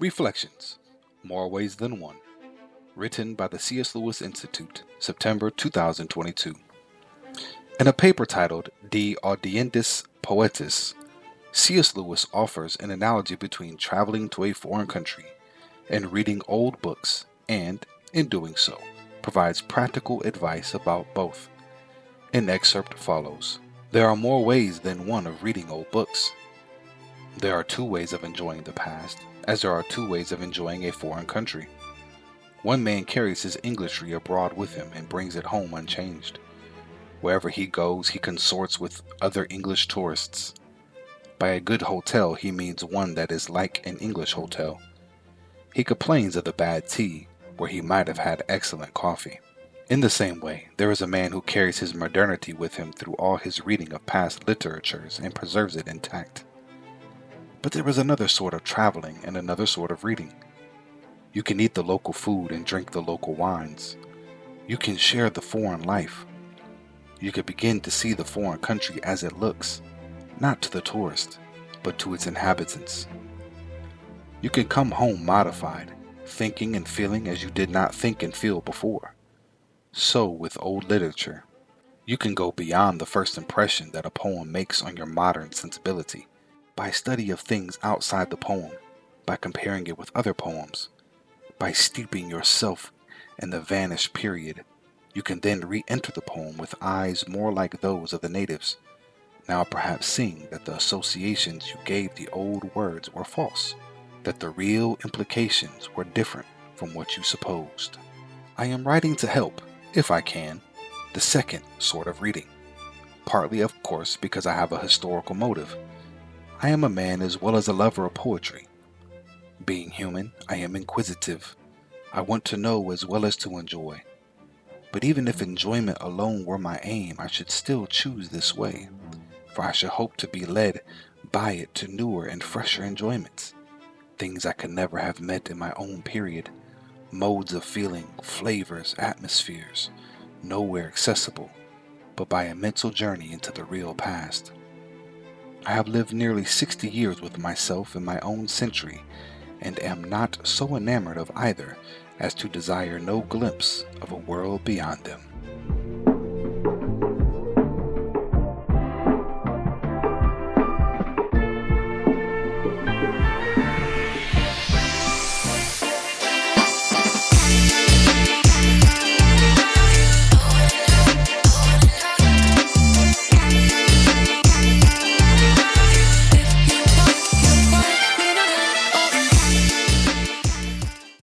Reflections More Ways Than One. Written by the C.S. Lewis Institute, September 2022. In a paper titled De Audiendis Poetis, C.S. Lewis offers an analogy between traveling to a foreign country and reading old books and, in doing so, provides practical advice about both. An excerpt follows. There are more ways than one of reading old books. There are two ways of enjoying the past, as there are two ways of enjoying a foreign country. One man carries his Englishry abroad with him and brings it home unchanged. Wherever he goes, he consorts with other English tourists. By a good hotel, he means one that is like an English hotel. He complains of the bad tea, where he might have had excellent coffee. In the same way, there is a man who carries his modernity with him through all his reading of past literatures and preserves it intact. But there is another sort of traveling and another sort of reading. You can eat the local food and drink the local wines. You can share the foreign life. You can begin to see the foreign country as it looks, not to the tourist, but to its inhabitants. You can come home modified, thinking and feeling as you did not think and feel before. So with old literature. You can go beyond the first impression that a poem makes on your modern sensibility, by study of things outside the poem, by comparing it with other poems. By steeping yourself in the vanished period, you can then re-enter the poem with eyes more like those of the natives, now perhaps seeing that the associations you gave the old words were false, that the real implications were different from what you supposed. I am writing to help, if I can, the second sort of reading, partly of course because I have a historical motive. I am a man as well as a lover of poetry. Being human, I am inquisitive. I want to know as well as to enjoy. But even if enjoyment alone were my aim, I should still choose this way, for I should hope to be led by it to newer and fresher enjoyments, things I could never have met in my own period, modes of feeling, flavors, atmospheres, nowhere accessible, but by a mental journey into the real past. I have lived nearly 60 years with myself in my own century, and am not so enamored of either as to desire no glimpse of a world beyond them.